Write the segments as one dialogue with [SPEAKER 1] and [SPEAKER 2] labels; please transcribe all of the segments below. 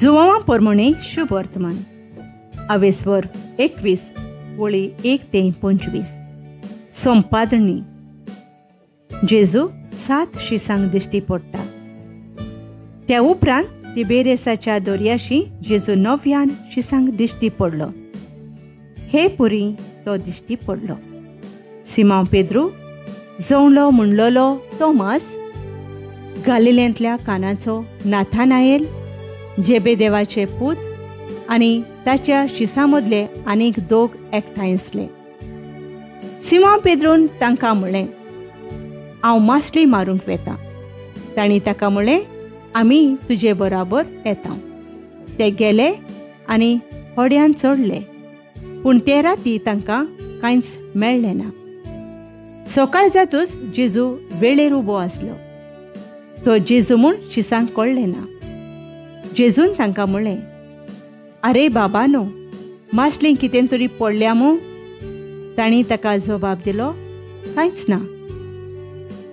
[SPEAKER 1] जुवांवा पोरमोणे शुभ वर्तमान अवेस्वर 21 वळी 1 ते 25 संपादणी जेजू 7 शिसांक दिश्टी पडटा. त्या उपरांत तिबेरेसाच्या दर्याशी जेजू 9 शिसांक दिश्टी पडलो. हे पुरी तो दिश्टी पडलो. सिमोन पेद्रू, जोंडलो म्हणलोलो तोमास, गालिलेंतल्या कानाचो नाथानाएल, जेबेदेवाचे पूत आनी ताच्या शिसां मदले आनीक 2 एकठांय आसले. सिमोन पेद्रून तांकां म्हणलें, हांव मासली मारूंक वेतां. तांणी ताका म्हणलें, आमी तुजे बराबर येता. ते गेले आनी होड्यान चडले, पूण ते राती तांकां कांयच मेळ्ळें ना. सकाळ जातूच जेजू वेळेर उबो आसलो. तो जेजू म्हूण शिसांक कळ्ळें ना. जेजून तांकां म्हणलें, आरे बाबानो, मासलीं कितें तरी पडल्या मू? तांणी ताका जबाब दिलो, कांयच ना.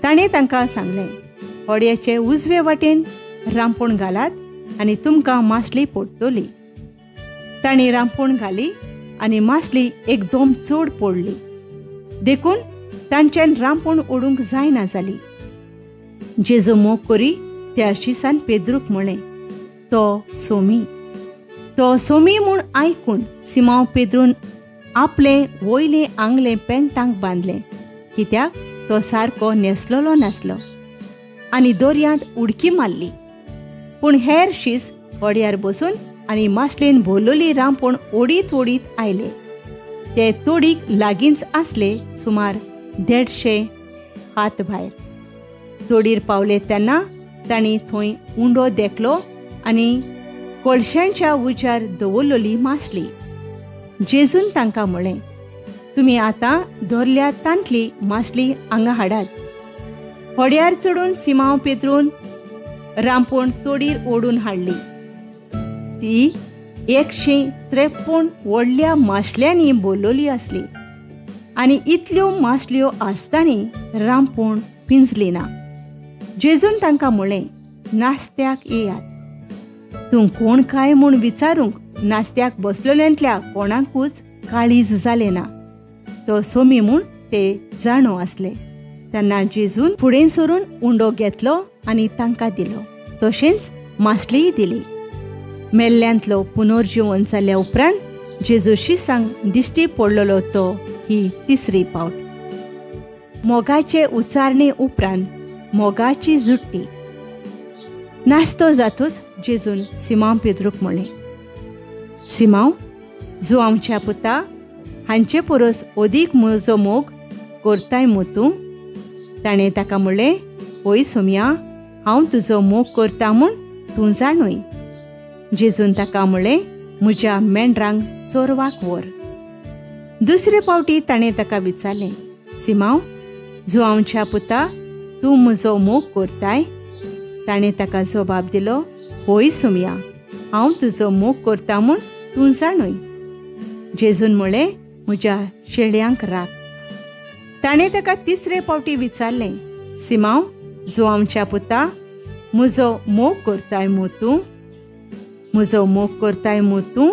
[SPEAKER 1] ताणें तांकां सांगलें, होड्याचे उजवे वाटेन रांपोण घालात आनी तुमकां मासली पडटली. तांणी रांपोण घाली आनी मासली एकदम चड पडली. देखून तांच्यान रांपोण ओडूंक जायना जाली. जेजू मोग करी त्या शिसान पेद्रूक म्हणलें, तो सोमी म्हूण आयकून सिमोन पेद्रून आपलें वयलें आंगलें पेंटांक बांदलें, कित्याक तो सारको न्हेसलोलो नासलो, आनी दर्यांत उडकी मारली. पूण हेर शीस होड्यार बसून आनी मासलेन भोलोली रांपोण ओडीत ओडीत आयले. ते तोडीक लागींच आसले सुमार 150 हात भायर. तोडीर पावले तेन्ना तांणी थंय उंडो देखलो आनी कळश्यांच्या उजार दवरलोली मासली. जेजून तांकां म्हणलें, तुमी आतां धरल्या तांतली मासली हांगा हाडात. होड्यार चडून सिमोन पेद्रून रांपोण तोडीर ओडून हाडली. ती 153 व्हडल्या माशल्यांनी भरलोली आसली, आनी इतल्यो मासल्यो आसतानी रांपोण पिंजली ना. जेजून तांकां म्हणलें, नास्त्याक येयात. तूं कोण काय म्हूण विचारूंक नास्त्याक बसलेल्यांतल्या कोणाकूच काळीज जालें ना. तो सोमी म्हूण ते जाणो आसले. तेन्ना जेजून फुडें सरून उंडो घेतलो आनी तांकां दिलो. तशेंच मासलीय दिली. मेल्ल्यांतलो पुनर्जीवन जाल्ल्या उपरांत जेजू शिसांक दिश्टी पडलेलो तो ही 3री पावट. मोगाचे उच्चारणे उपरांत मोगाची जुट्टी. नास्तो जातूच जेजून सिमोन पेद्रूक म्हणलें, सिमोन, जुआंवच्या पुता, हांचे परस ओदीक म्हजो मोग करताय मू तूं? ताणें ताका म्हणलें, ओय सोम्या, हांव तुजो मोग करता म्हूण तूं जाणूय. जेजून ताका म्हणलें, म्हज्या मेंढरांक चोरवाक व्हर. 2रे फावटी ताणें ताका विचारलें, सिमोन, जुआंवच्या पुता, तूं म्हजो मोग करताय? ताणें ताका जबाब दिलो, होय सोम्या, हांव तुजो मोग करता म्हूण तूं जाणूय. जेजून म्हणलें, म्हज्या शेळ्यांक राख. ताणें ताका 3रे फावटी विचारलें, सिमोन, जुआंवच्या पुता, म्हजो मोग करताय मू तूं? म्हजो मोग करताय मू तूं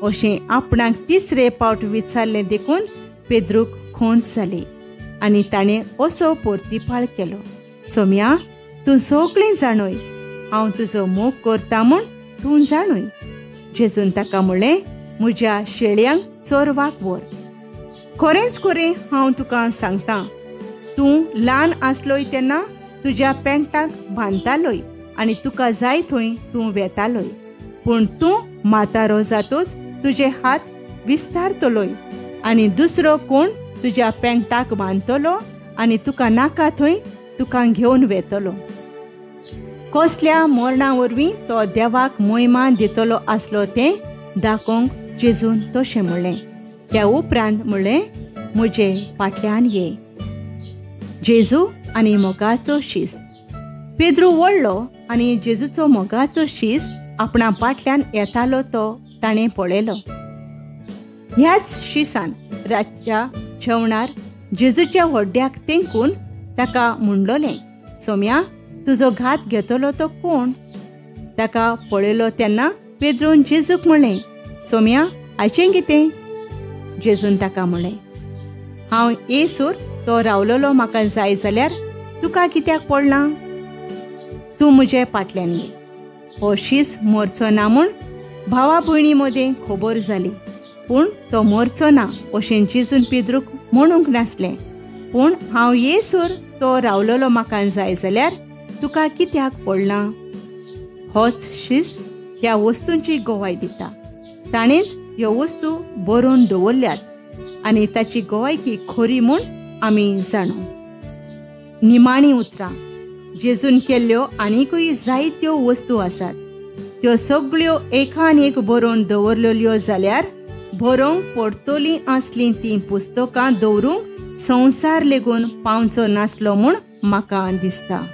[SPEAKER 1] अशें आपणाक 3रे फावट विचारलें देखून पेद्रूक खोंत जाली आनी ताणें असो परतीपाळ केलो, सोम्या, तूं सगळें जाणूय, हांव तुजो मोग करता म्हूण तूं जाणूय. जेजून ताका म्हणलें, म्हज्या शेळ्यांक चोरवाक व्हर. खरेंच खरें हांव तुका सांगतां, तूं ल्हान आसलोय तेन्ना तुज्या पेंटाक बांदतालोय आनी तुका जाय थंय तूं वेतालोय. पूण तूं म्हातारो जातूच तुजे हात विस्तारतलोय आनी दुसरो कोण तुज्या पेंटाक बांदतलो आनी तुका नाका थंय तुका घेवन वेतलो. कसल्या मरणा वरवीं तो देवाक मोहिमा दितलो आसलो तें दाखोवंक जेजून तशें म्हणलें. त्या उपरांत म्हणलें, म्हजे फाटल्यान ये. जेजू आनी मोगाचो शीस. पेद्रू वळलो आनी जेजूचो मोगाचो शीस आपणा फाटल्यान येतालो तो ताणें पळयलो. ह्याच शिसान रातच्या जेवणार जेजूच्या व्हड्ड्याक तेंकून ताका म्हणलोलें, सोम्या, तुजो घात घेतलो तो कोण? ताका पळयलो तेन्ना पेद्रोन जेजूक म्हणलें, सोम्या, हाचें कितें? जेजून ताका म्हणलें, हांव येसूर तो रावलोलो म्हाका जाय जाल्यार तुका कित्याक पडलां? तूं म्हजे फाटल्यान ये. हो शीस मरचो ना म्हूण भावा भयणी मदें खबर जाली, पूण तो मरचो ना अशें जेजून पेद्रूक म्हणूंक नासलें. पूण हांव येसूर तो रावलोलो म्हाका जाय जाल्यार तुका कित्याक पडलां? होच शीस ह्या वस्तूंची गोवाय दिता. ताणेंच ह्यो वस्तू बरोवन दवरल्यात आनी ताची गोवायकी खरी म्हूण आमी जाणू. निमाणी उतरां जेजून केल्ल्यो आनीकूय जायत्यो वस्तू आसात. त्यो सगळ्यो एकान एक बरोवन दवरलेल्यो जाल्यार बरोवंक पडटलीं आसलीं तीं पुस्तकां दवरूंक संवसार लेगून पावचो नासलो म्हूण म्हाका दिसता.